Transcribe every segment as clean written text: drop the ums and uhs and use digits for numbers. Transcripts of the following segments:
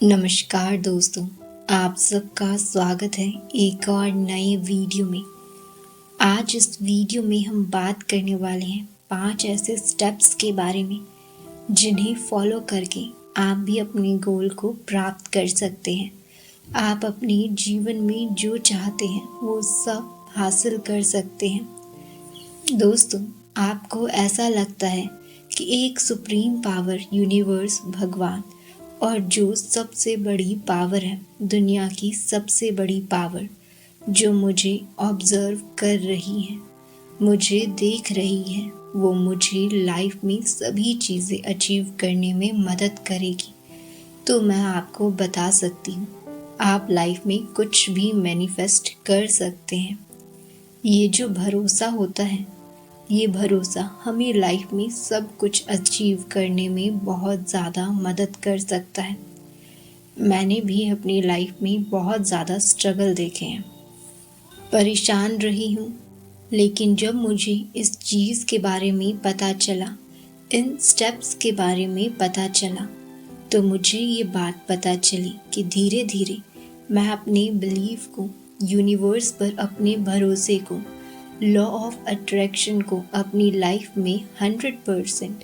नमस्कार दोस्तों, आप सबका स्वागत है एक और नए वीडियो में। आज इस वीडियो में हम बात करने वाले हैं 5 ऐसे स्टेप्स के बारे में जिन्हें फॉलो करके आप भी अपने गोल को प्राप्त कर सकते हैं। आप अपने जीवन में जो चाहते हैं वो सब हासिल कर सकते हैं। दोस्तों, आपको ऐसा लगता है कि एक सुप्रीम पावर यूनिवर्स भगवान और जो सबसे बड़ी पावर है, दुनिया की सबसे बड़ी पावर, जो मुझे ऑब्जर्व कर रही है, मुझे देख रही है, वो मुझे लाइफ में सभी चीज़ें अचीव करने में मदद करेगी। तो मैं आपको बता सकती हूँ, आप लाइफ में कुछ भी मैनिफेस्ट कर सकते हैं। ये जो भरोसा होता है, ये भरोसा हमें लाइफ में सब कुछ अचीव करने में बहुत ज़्यादा मदद कर सकता है। मैंने भी अपनी लाइफ में बहुत ज़्यादा स्ट्रगल देखे हैं, परेशान रही हूँ, लेकिन जब मुझे इस चीज़ के बारे में पता चला, इन स्टेप्स के बारे में पता चला, तो मुझे ये बात पता चली कि धीरे धीरे मैं अपने बिलीफ को, यूनिवर्स पर अपने भरोसे को, लॉ ऑफ अट्रैक्शन को अपनी लाइफ में 100%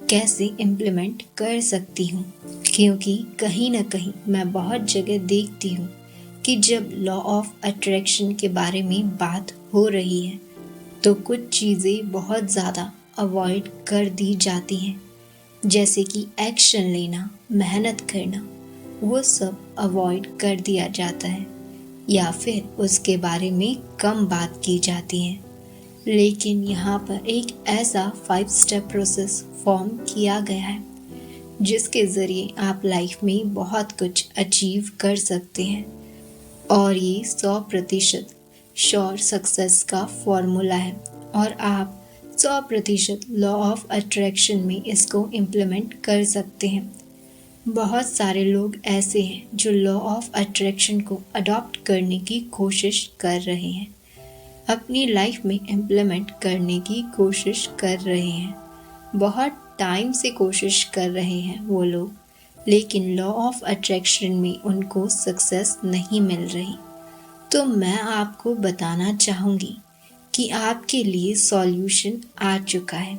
कैसे इम्प्लीमेंट कर सकती हूँ। क्योंकि कहीं ना कहीं मैं बहुत जगह देखती हूँ कि जब लॉ ऑफ अट्रैक्शन के बारे में बात हो रही है तो कुछ चीज़ें बहुत ज़्यादा अवॉइड कर दी जाती हैं, जैसे कि एक्शन लेना, मेहनत करना, वो सब अवॉइड कर दिया जाता है या फिर उसके बारे में कम बात की जाती है। लेकिन यहाँ पर एक ऐसा 5 स्टेप प्रोसेस फॉर्म किया गया है जिसके ज़रिए आप लाइफ में बहुत कुछ अचीव कर सकते हैं, और ये 100% श्योर सक्सेस का फॉर्मूला है और आप 100% लॉ ऑफ अट्रैक्शन में इसको इम्प्लीमेंट कर सकते हैं। बहुत सारे लोग ऐसे हैं जो लॉ ऑफ अट्रैक्शन को अडॉप्ट करने की कोशिश कर रहे हैं, अपनी लाइफ में इम्प्लीमेंट करने की कोशिश कर रहे हैं, बहुत टाइम से कोशिश कर रहे हैं वो लोग, लेकिन लॉ ऑफ अट्रैक्शन में उनको सक्सेस नहीं मिल रही। तो मैं आपको बताना चाहूँगी कि आपके लिए सॉल्यूशन आ चुका है,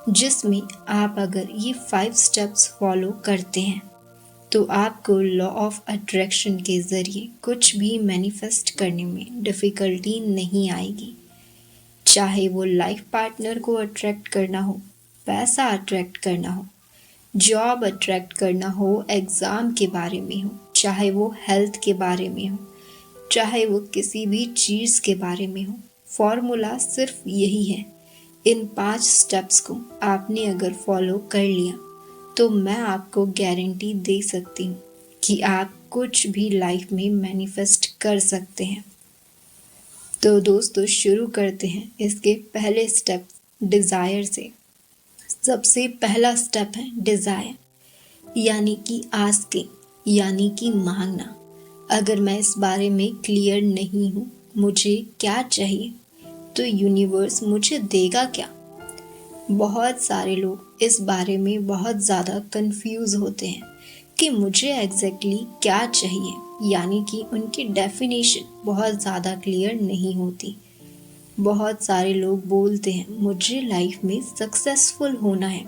जिसमें आप अगर ये 5 स्टेप्स फॉलो करते हैं तो आपको लॉ ऑफ अट्रैक्शन के ज़रिए कुछ भी मैनिफेस्ट करने में डिफ़िकल्टी नहीं आएगी। चाहे वो लाइफ पार्टनर को अट्रैक्ट करना हो, पैसा अट्रैक्ट करना हो, जॉब अट्रैक्ट करना हो, एग्ज़ाम के बारे में हो, चाहे वो हेल्थ के बारे में हो, चाहे वो किसी भी चीज़ के बारे में हो, फॉर्मूला सिर्फ यही है। इन 5 स्टेप्स को आपने अगर फॉलो कर लिया तो मैं आपको गारंटी दे सकती हूँ कि आप कुछ भी लाइफ में मैनिफेस्ट कर सकते हैं। तो दोस्तों, शुरू करते हैं इसके पहले स्टेप, डिज़ायर से। सबसे पहला स्टेप है डिज़ायर, यानी कि आस्किंग, यानी कि मांगना। अगर मैं इस बारे में क्लियर नहीं हूँ मुझे क्या चाहिए, तो यूनिवर्स मुझे देगा क्या। बहुत सारे लोग इस बारे में बहुत ज़्यादा कंफ्यूज होते हैं कि मुझे एग्जैक्टली क्या चाहिए, यानी कि उनकी डेफिनेशन बहुत ज़्यादा क्लियर नहीं होती। बहुत सारे लोग बोलते हैं मुझे लाइफ में सक्सेसफुल होना है।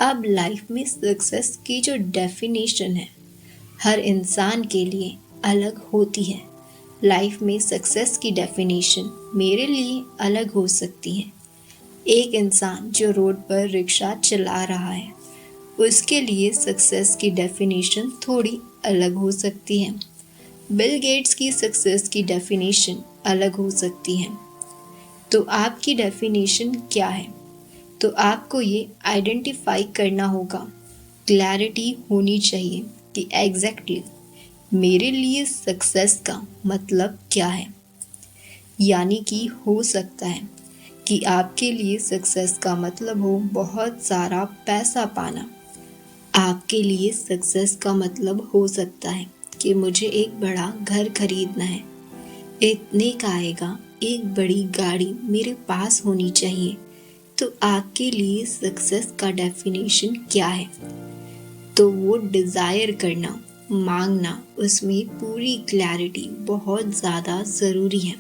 अब लाइफ में सक्सेस की जो डेफिनेशन है हर इंसान के लिए अलग होती है। लाइफ में सक्सेस की डेफिनेशन मेरे लिए अलग हो सकती है। एक इंसान जो रोड पर रिक्शा चला रहा है, उसके लिए सक्सेस की डेफिनेशन थोड़ी अलग हो सकती है। बिल गेट्स की सक्सेस की डेफिनेशन अलग हो सकती है। तो आपकी डेफिनेशन क्या है? तो आपको ये आइडेंटिफाई करना होगा, क्लैरिटी होनी चाहिए कि एग्जैक्टली मेरे लिए सक्सेस का मतलब क्या है। यानी कि हो सकता है कि आपके लिए सक्सेस का मतलब हो बहुत सारा पैसा पाना। आपके लिए सक्सेस का मतलब हो सकता है कि मुझे एक बड़ा घर खरीदना है, इतने का आएगा, एक बड़ी गाड़ी मेरे पास होनी चाहिए। तो आपके लिए सक्सेस का डेफिनेशन क्या है? तो वो डिज़ायर करना, मांगना, उसमें पूरी क्लैरिटी बहुत ज़्यादा ज़रूरी है।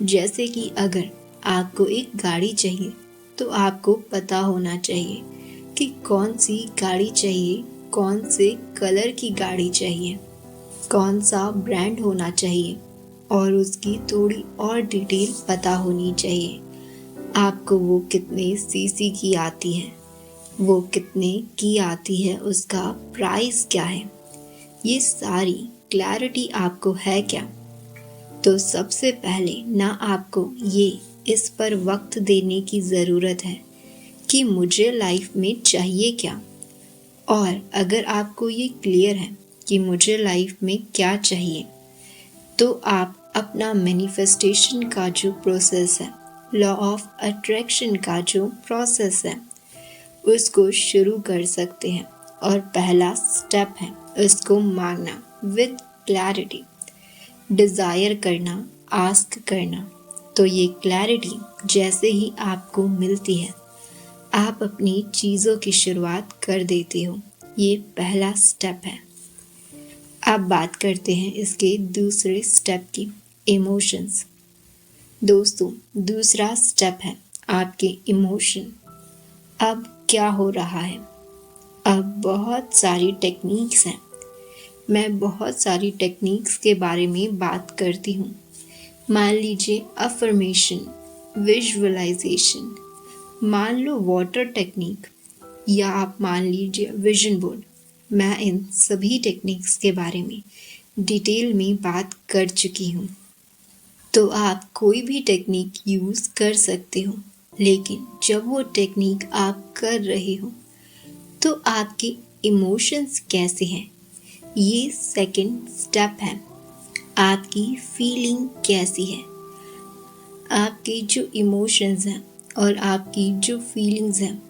जैसे कि अगर आपको एक गाड़ी चाहिए तो आपको पता होना चाहिए कि कौन सी गाड़ी चाहिए, कौन से कलर की गाड़ी चाहिए, कौन सा ब्रांड होना चाहिए और उसकी थोड़ी और डिटेल पता होनी चाहिए। आपको वो कितने सीसी की आती है, वो कितने की आती है, उसका प्राइस क्या है, ये सारी क्लैरिटी आपको है क्या? तो सबसे पहले ना आपको ये इस पर वक्त देने की ज़रूरत है कि मुझे लाइफ में चाहिए क्या। और अगर आपको ये क्लियर है कि मुझे लाइफ में क्या चाहिए, तो आप अपना मैनिफेस्टेशन का जो प्रोसेस है, लॉ ऑफ अट्रैक्शन का जो प्रोसेस है, उसको शुरू कर सकते हैं। और पहला स्टेप है उसको मांगना विद क्लैरिटी, डिज़ायर करना, आस्क करना। तो ये क्लैरिटी जैसे ही आपको मिलती है, आप अपनी चीज़ों की शुरुआत कर देते हो। ये पहला स्टेप है। अब बात करते हैं इसके दूसरे स्टेप की, इमोशंस। दोस्तों, दूसरा स्टेप है आपके इमोशन। अब क्या हो रहा है? अब बहुत सारी टेक्निक्स हैं। मैं बहुत सारी टेक्निक्स के बारे में बात करती हूँ। मान लीजिए अफर्मेशन, विजुअलाइजेशन, मान लो वाटर टेक्निक, या आप मान लीजिए विजन बोर्ड। मैं इन सभी टेक्निक्स के बारे में डिटेल में बात कर चुकी हूँ। तो आप कोई भी टेक्निक यूज़ कर सकते हो, लेकिन जब वो टेक्निक आप कर रहे हो तो आपके इमोशंस कैसे हैं, ये सेकंड स्टेप है। आपकी फीलिंग कैसी है? आपके जो इमोशंस हैं और आपकी जो फीलिंग्स हैं,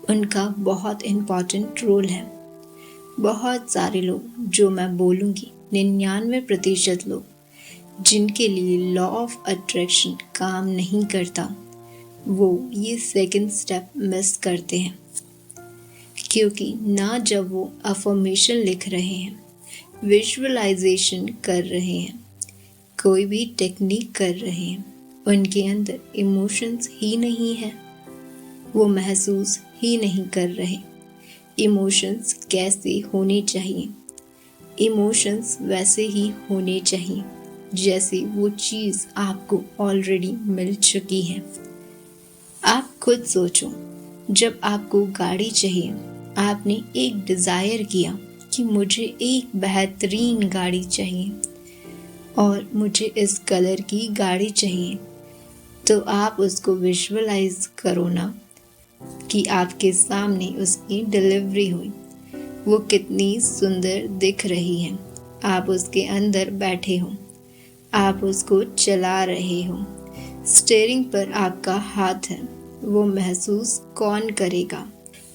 उनका बहुत इम्पॉर्टेंट रोल है। बहुत सारे लोग, जो मैं बोलूँगी 99% लोग, जिनके लिए लॉ ऑफ अट्रैक्शन काम नहीं करता, वो ये सेकंड स्टेप मिस करते हैं। क्योंकि ना जब वो अफर्मेशन लिख रहे हैं, विजुअलाइजेशन कर रहे हैं, कोई भी टेक्निक कर रहे हैं, उनके अंदर इमोशंस ही नहीं है, वो महसूस ही नहीं कर रहे। इमोशंस कैसे होने चाहिए? इमोशंस वैसे ही होने चाहिए जैसे वो चीज़ आपको ऑलरेडी मिल चुकी है। आप खुद सोचो, जब आपको गाड़ी चाहिए, आपने एक डिज़ायर किया कि मुझे एक बेहतरीन गाड़ी चाहिए और मुझे इस कलर की गाड़ी चाहिए, तो आप उसको विजुअलाइज करो ना कि आपके सामने उसकी डिलीवरी हुई, वो कितनी सुंदर दिख रही है, आप उसके अंदर बैठे हो, आप उसको चला रहे हो, स्टीयरिंग पर आपका हाथ है। वो महसूस कौन करेगा?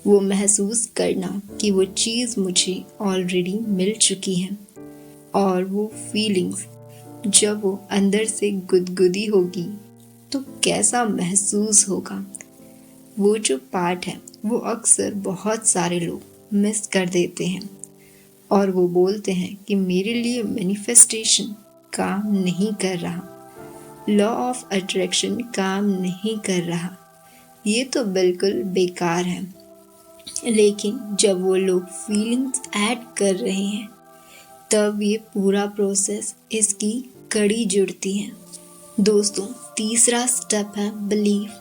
वो महसूस करना कि वो चीज़ मुझे ऑलरेडी मिल चुकी है। और वो फीलिंग्स जब वो अंदर से गुदगुदी होगी तो कैसा महसूस होगा? वो जो पार्ट है वो अक्सर बहुत सारे लोग मिस कर देते हैं और वो बोलते हैं कि मेरे लिए मैनिफेस्टेशन काम नहीं कर रहा, लॉ ऑफ अट्रैक्शन काम नहीं कर रहा, ये तो बिल्कुल बेकार है। लेकिन जब वो लोग फीलिंग्स ऐड कर रहे हैं, तब ये पूरा प्रोसेस, इसकी कड़ी जुड़ती है। दोस्तों, तीसरा स्टेप है बिलीफ।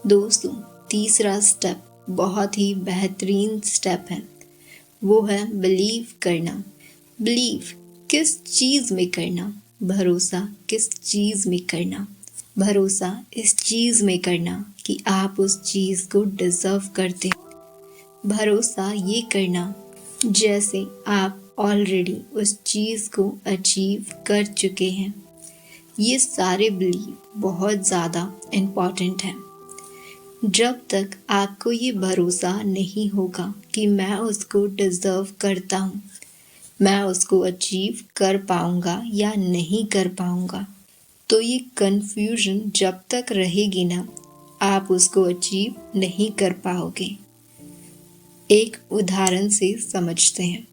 दोस्तों, तीसरा स्टेप बहुत ही बेहतरीन स्टेप है। वो है बिलीव करना। बिलीव किस चीज़ में करना? भरोसा किस चीज़ में करना? भरोसा इस चीज़ में करना कि आप उस चीज़ को डिज़र्व करते हो। भरोसा ये करना जैसे आप ऑलरेडी उस चीज़ को अचीव कर चुके हैं। ये सारे बिलीव बहुत ज़्यादा इम्पॉर्टेंट हैं। जब तक आपको ये भरोसा नहीं होगा कि मैं उसको डिज़र्व करता हूँ, मैं उसको अचीव कर पाऊँगा या नहीं कर पाऊँगा, तो ये कन्फ्यूजन जब तक रहेगी ना, आप उसको अचीव नहीं कर पाओगे। एक उदाहरण से समझते हैं।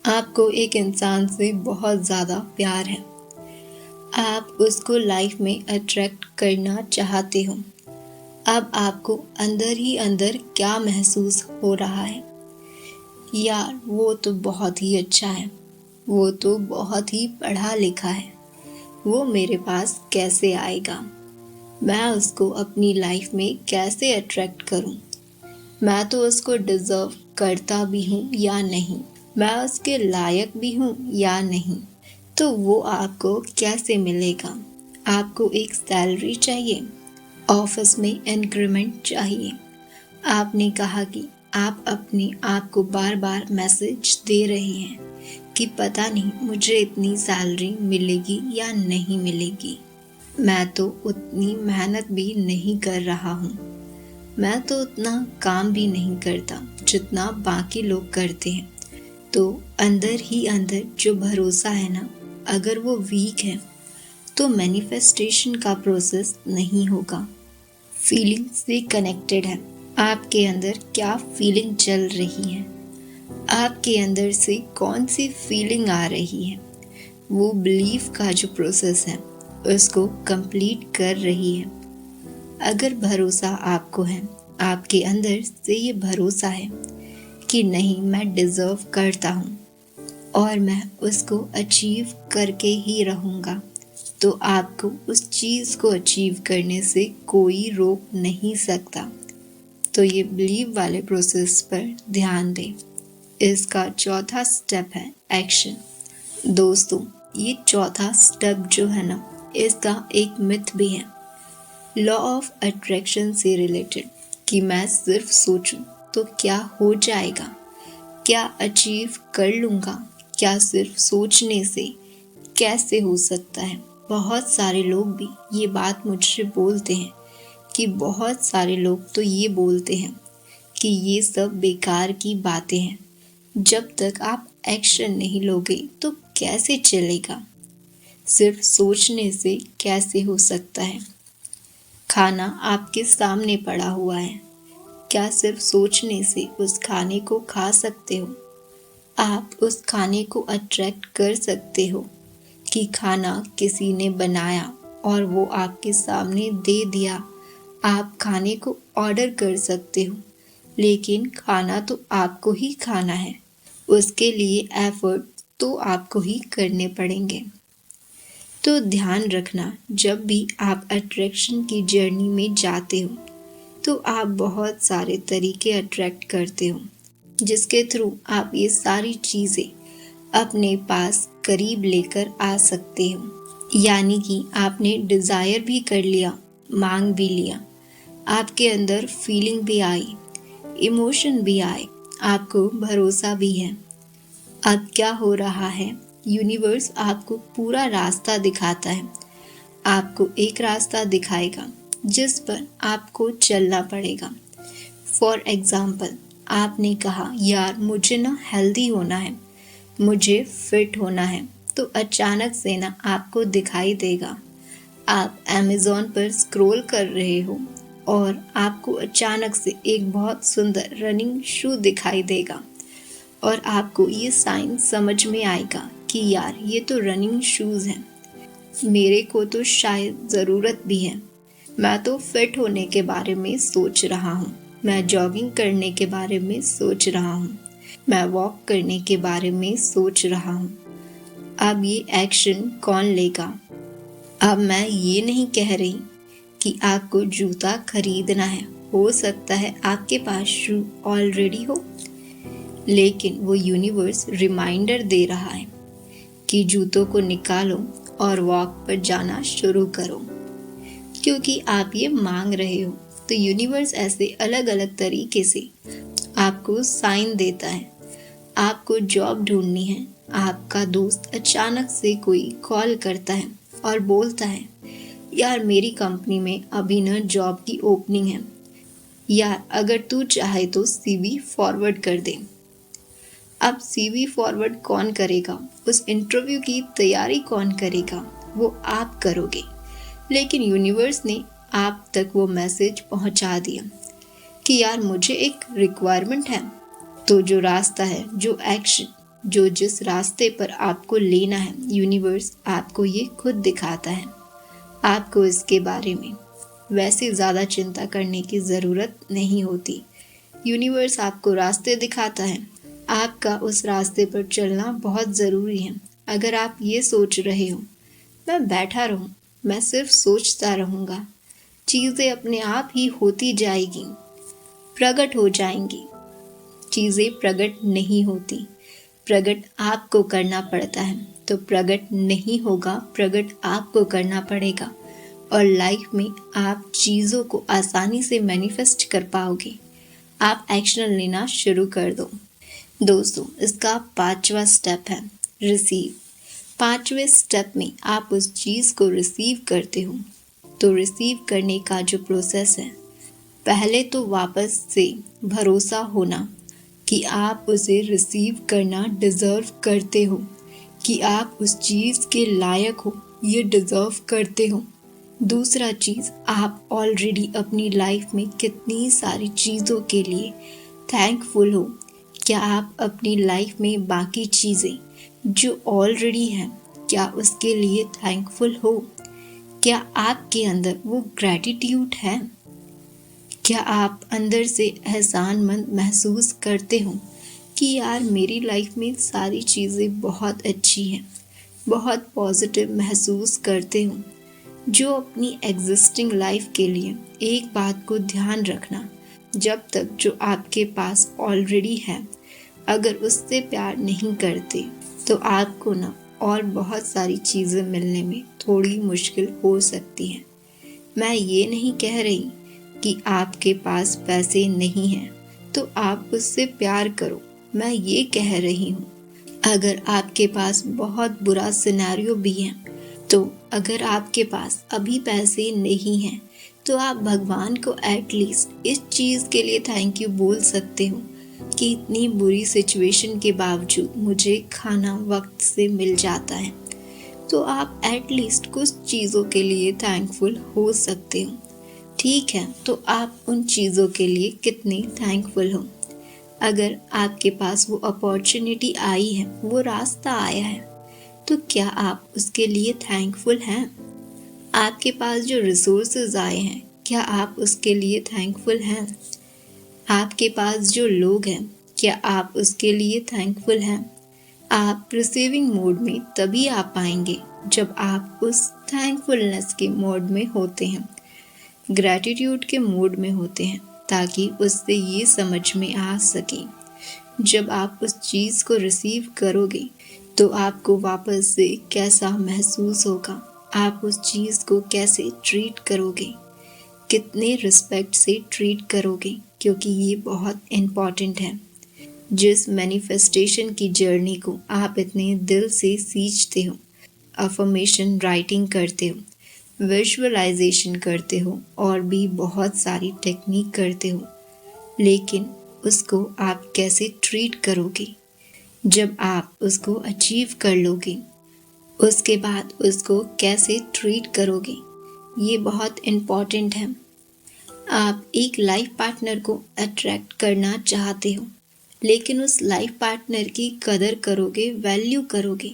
आपको एक इंसान से बहुत ज़्यादा प्यार है। आप उसको लाइफ में अट्रैक्ट करना चाहते हो। अब आपको अंदर ही अंदर क्या महसूस हो रहा है? यार वो तो बहुत ही अच्छा है, वो तो बहुत ही पढ़ा लिखा है, वो मेरे पास कैसे आएगा? मैं उसको अपनी लाइफ में कैसे अट्रैक्ट करूं? मैं तो उसको डिज़र्व करता भी हूँ या नहीं? मैं उसके लायक भी हूँ या नहीं? तो वो आपको कैसे मिलेगा? आपको एक सैलरी चाहिए, ऑफिस में इंक्रीमेंट चाहिए। आपने कहा कि आप अपने आप को बार बार मैसेज दे रहे हैं कि पता नहीं मुझे इतनी सैलरी मिलेगी या नहीं मिलेगी। मैं तो उतनी मेहनत भी नहीं कर रहा हूँ, मैं तो उतना काम भी नहीं करता जितना बाकी लोग करते हैं। तो अंदर ही अंदर जो भरोसा है ना, अगर वो वीक है तो मैनिफेस्टेशन का प्रोसेस नहीं होगा। फीलिंग से कनेक्टेड है। आपके अंदर क्या फीलिंग चल रही है? आपके अंदर से कौन सी फीलिंग आ रही है? वो बिलीफ का जो प्रोसेस है उसको कंप्लीट कर रही है। अगर भरोसा आपको है, आपके अंदर से ये भरोसा है कि नहीं मैं डिज़र्व करता हूँ और मैं उसको अचीव करके ही रहूँगा, तो आपको उस चीज़ को अचीव करने से कोई रोक नहीं सकता। तो ये बिलीव वाले प्रोसेस पर ध्यान दें। इसका चौथा स्टेप है एक्शन। दोस्तों, ये चौथा स्टेप जो है ना, इसका एक मिथ भी है लॉ ऑफ अट्रैक्शन से रिलेटेड, कि मैं सिर्फ सोचूं तो क्या हो जाएगा, क्या अचीव कर लूँगा, क्या सिर्फ सोचने से कैसे हो सकता है। बहुत सारे लोग भी ये बात मुझसे बोलते हैं कि बहुत सारे लोग तो ये बोलते हैं कि ये सब बेकार की बातें हैं, जब तक आप एक्शन नहीं लोगे तो कैसे चलेगा, सिर्फ सोचने से कैसे हो सकता है। खाना आपके सामने पड़ा हुआ है, क्या सिर्फ सोचने से उस खाने को खा सकते हो? आप उस खाने को अट्रैक्ट कर सकते हो कि खाना किसी ने बनाया और वो आपके सामने दे दिया। आप खाने को ऑर्डर कर सकते हो, लेकिन खाना तो आपको ही खाना है, उसके लिए एफर्ट तो आपको ही करने पड़ेंगे। तो ध्यान रखना, जब भी आप अट्रैक्शन की जर्नी में जाते हो तो आप बहुत सारे तरीके अट्रैक्ट करते हो, जिसके थ्रू आप ये सारी चीज़ें अपने पास करीब लेकर आ सकते हो। यानी कि आपने डिज़ायर भी कर लिया, मांग भी लिया, आपके अंदर फीलिंग भी आई, इमोशन भी आए, आपको भरोसा भी है। अब क्या हो रहा है, यूनिवर्स आपको पूरा रास्ता दिखाता है। आपको एक रास्ता दिखाएगा जिस पर आपको चलना पड़ेगा। फॉर एग्ज़ाम्पल, आपने कहा यार मुझे ना हेल्दी होना है, मुझे फिट होना है, तो अचानक से ना आपको दिखाई देगा। आप अमेज़ॉन पर स्क्रॉल कर रहे हो और आपको अचानक से एक बहुत सुंदर रनिंग शू दिखाई देगा और आपको ये साइन समझ में आएगा कि यार ये तो रनिंग शूज़ हैं, मेरे को तो शायद ज़रूरत भी है। मैं तो फिट होने के बारे में सोच रहा हूँ, मैं जॉगिंग करने के बारे में सोच रहा हूँ, मैं वॉक करने के बारे में सोच रहा हूँ। अब ये एक्शन कौन लेगा? अब मैं ये नहीं कह रही कि आपको जूता खरीदना है, हो सकता है आपके पास शू ऑलरेडी हो, लेकिन वो यूनिवर्स रिमाइंडर दे रहा है कि जूतों को निकालो और वॉक पर जाना शुरू करो। क्योंकि आप ये मांग रहे हो, तो यूनिवर्स ऐसे अलग अलग तरीके से आपको साइन देता है। आपको जॉब ढूंढनी है, आपका दोस्त अचानक से कोई कॉल करता है और बोलता है यार मेरी कंपनी में अभी न जॉब की ओपनिंग है, यार अगर तू चाहे तो सीवी फॉरवर्ड कर दे। अब सीवी फॉरवर्ड कौन करेगा, उस इंटरव्यू की तैयारी कौन करेगा? वो आप करोगे, लेकिन यूनिवर्स ने आप तक वो मैसेज पहुंचा दिया कि यार मुझे एक रिक्वायरमेंट है। तो जो रास्ता है, जो एक्शन जो जिस रास्ते पर आपको लेना है, यूनिवर्स आपको ये खुद दिखाता है। आपको इसके बारे में वैसे ज़्यादा चिंता करने की ज़रूरत नहीं होती। यूनिवर्स आपको रास्ते दिखाता है, आपका उस रास्ते पर चलना बहुत ज़रूरी है। अगर आप ये सोच रहे हो मैं बैठा रहूं, मैं सिर्फ सोचता रहूंगा, चीज़ें अपने आप ही होती जाएगी, प्रकट हो जाएंगी। चीज़ें प्रकट नहीं होती, प्रकट आपको करना पड़ता है। तो प्रकट नहीं होगा, प्रकट आपको करना पड़ेगा और लाइफ में आप चीज़ों को आसानी से मैनिफेस्ट कर पाओगे। आप एक्शन लेना शुरू कर दो। दोस्तों, इसका 5वां स्टेप है रिसीव। 5वें स्टेप में आप उस चीज़ को रिसीव करते हो। तो रिसीव करने का जो प्रोसेस है, पहले तो वापस से भरोसा होना कि आप उसे रिसीव करना डिज़र्व करते हो, कि आप उस चीज़ के लायक हो, ये डिज़र्व करते हो। दूसरा चीज़, आप ऑलरेडी अपनी लाइफ में कितनी सारी चीज़ों के लिए थैंकफुल हो। क्या आप अपनी लाइफ में बाकी चीज़ें जो ऑलरेडी हैं, क्या उसके लिए थैंकफुल हो? क्या आपके अंदर वो ग्रैटिट्यूड है? क्या आप अंदर से एहसानमंद महसूस करते हो कि यार मेरी लाइफ में सारी चीज़ें बहुत अच्छी हैं, बहुत पॉजिटिव महसूस करते हो? जो अपनी एग्जिस्टिंग लाइफ के लिए एक बात को ध्यान रखना, जब तक जो आपके पास ऑलरेडी है अगर उससे प्यार नहीं करते तो आपको ना और बहुत सारी चीज़ें मिलने में थोड़ी मुश्किल हो सकती है। मैं ये नहीं कह रही कि आपके पास पैसे नहीं हैं तो आप उससे प्यार करो। मैं ये कह रही हूँ, अगर आपके पास बहुत बुरा सिनेरियो भी है, तो अगर आपके पास अभी पैसे नहीं हैं तो आप भगवान को एटलीस्ट इस चीज़ के लिए थैंक यू बोल सकते हो कि इतनी बुरी सिचुएशन के बावजूद मुझे खाना वक्त से मिल जाता है। तो आप एटलीस्ट कुछ चीज़ों के लिए थैंकफुल हो सकते हो। ठीक है, तो आप उन चीज़ों के लिए कितने थैंकफुल हो? अगर आपके पास वो अपॉर्चुनिटी आई है, वो रास्ता आया है, तो क्या आप उसके लिए थैंकफुल हैं? आपके पास जो रिसोर्सेज आए हैं, क्या आप उसके लिए थैंकफुल हैं? आपके पास जो लोग हैं, क्या आप उसके लिए थैंकफुल हैं? आप रिसीविंग मोड में तभी आ पाएंगे जब आप उस थैंकफुलनेस के मोड में होते हैं, ग्रैटिट्यूड के मूड में होते हैं, ताकि उससे ये समझ में आ सके जब आप उस चीज़ को रिसीव करोगे तो आपको वापस से कैसा महसूस होगा, आप उस चीज़ को कैसे ट्रीट करोगे, कितने रिस्पेक्ट से ट्रीट करोगे, क्योंकि ये बहुत इम्पॉर्टेंट है। जिस मैनिफेस्टेशन की जर्नी को आप इतने दिल से सींचते हो, अफर्मेशन राइटिंग करते हो, विजुअलाइजेशन करते हो और भी बहुत सारी टेक्निक करते हो, लेकिन उसको आप कैसे ट्रीट करोगे? जब आप उसको अचीव कर लोगे, उसके बाद उसको कैसे ट्रीट करोगे, ये बहुत इम्पॉर्टेंट है। आप एक लाइफ पार्टनर को अट्रैक्ट करना चाहते हो, लेकिन उस लाइफ पार्टनर की कदर करोगे, वैल्यू करोगे।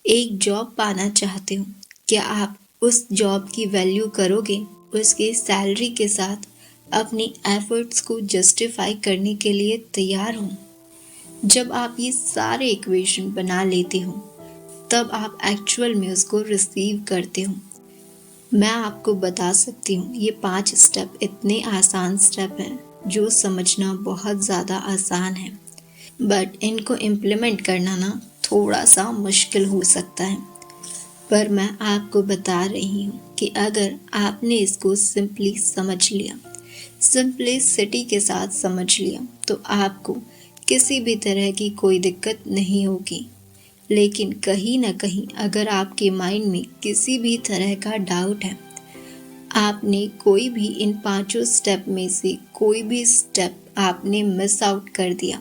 एक जॉब पाना चाहते हो, क्या आप उस जॉब की वैल्यू करोगे, उसके सैलरी के साथ अपनी एफर्ट्स को जस्टिफाई करने के लिए तैयार हो? जब आप ये सारे इक्वेशन बना लेते हो, तब आप एक्चुअल में उसको रिसीव करते हो। मैं आपको बता सकती हूँ, ये 5 स्टेप इतने आसान स्टेप हैं जो समझना बहुत ज़्यादा आसान है, बट इनको इम्प्लीमेंट करना ना थोड़ा सा मुश्किल हो सकता है। पर मैं आपको बता रही हूँ कि अगर आपने इसको सिंपली समझ लिया, सिंपलिसिटी के साथ समझ लिया, तो आपको किसी भी तरह की कोई दिक्कत नहीं होगी। लेकिन कहीं ना कहीं अगर आपके माइंड में किसी भी तरह का डाउट है, आपने कोई भी इन 5 स्टेप में से कोई भी स्टेप आपने मिस आउट कर दिया,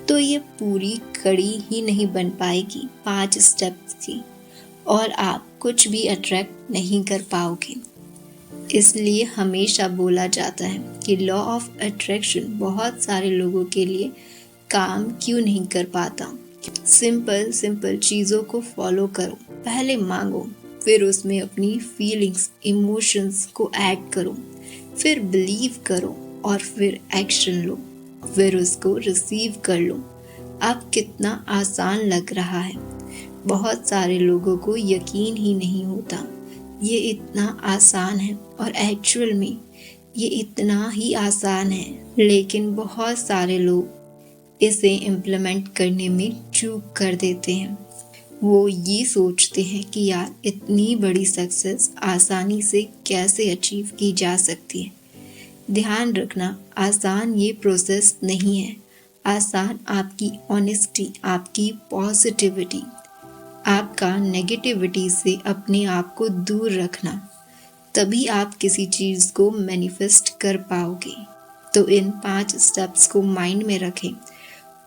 तो ये पूरी कड़ी ही नहीं बन पाएगी 5 स्टेप्स की, और आप कुछ भी अट्रैक्ट नहीं कर पाओगे। इसलिए हमेशा बोला जाता है कि लॉ ऑफ अट्रैक्शन बहुत सारे लोगों के लिए काम क्यों नहीं कर पाता, सिंपल सिंपल चीज़ों को फॉलो करो। पहले मांगो, फिर उसमें अपनी फीलिंग्स इमोशंस को ऐड करो, फिर बिलीव करो और फिर एक्शन लो, फिर उसको रिसीव कर लो। अब कितना आसान लग रहा है। बहुत सारे लोगों को यकीन ही नहीं होता ये इतना आसान है, और एक्चुअल में ये इतना ही आसान है, लेकिन बहुत सारे लोग इसे इम्प्लीमेंट करने में चूक कर देते हैं। वो ये सोचते हैं कि यार इतनी बड़ी सक्सेस आसानी से कैसे अचीव की जा सकती है। ध्यान रखना, आसान ये प्रोसेस नहीं है। आसान आपकी ऑनेस्टी, आपकी पॉजिटिविटी, आपका नेगेटिविटी से अपने आप को दूर रखना, तभी आप किसी चीज़ को मैनिफेस्ट कर पाओगे। तो इन 5 स्टेप्स को माइंड में रखें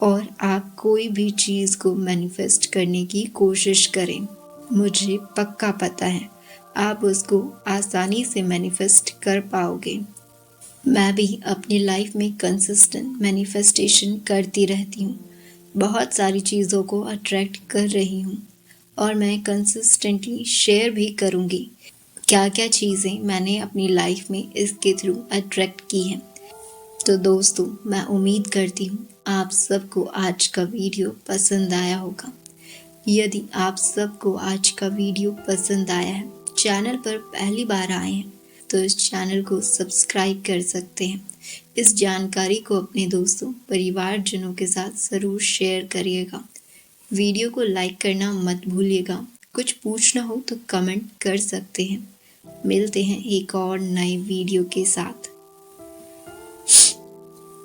और आप कोई भी चीज़ को मैनिफेस्ट करने की कोशिश करें। मुझे पक्का पता है आप उसको आसानी से मैनिफेस्ट कर पाओगे। मैं भी अपनी लाइफ में कंसिस्टेंट मैनिफेस्टेशन करती रहती हूँ, बहुत सारी चीज़ों को अट्रैक्ट कर रही हूँ और मैं कंसिस्टेंटली शेयर भी करूँगी क्या क्या चीज़ें मैंने अपनी लाइफ में इसके थ्रू अट्रैक्ट की हैं। तो दोस्तों, मैं उम्मीद करती हूँ आप सबको आज का वीडियो पसंद आया होगा। यदि आप सबको आज का वीडियो पसंद आया है, चैनल पर पहली बार आए हैं, तो इस चैनल को सब्सक्राइब कर सकते हैं। इस जानकारी को अपने दोस्तों परिवारजनों के साथ ज़रूर शेयर करिएगा। वीडियो को लाइक करना मत भूलिएगा। कुछ पूछना हो तो कमेंट कर सकते हैं। मिलते हैं एक और नए वीडियो के साथ।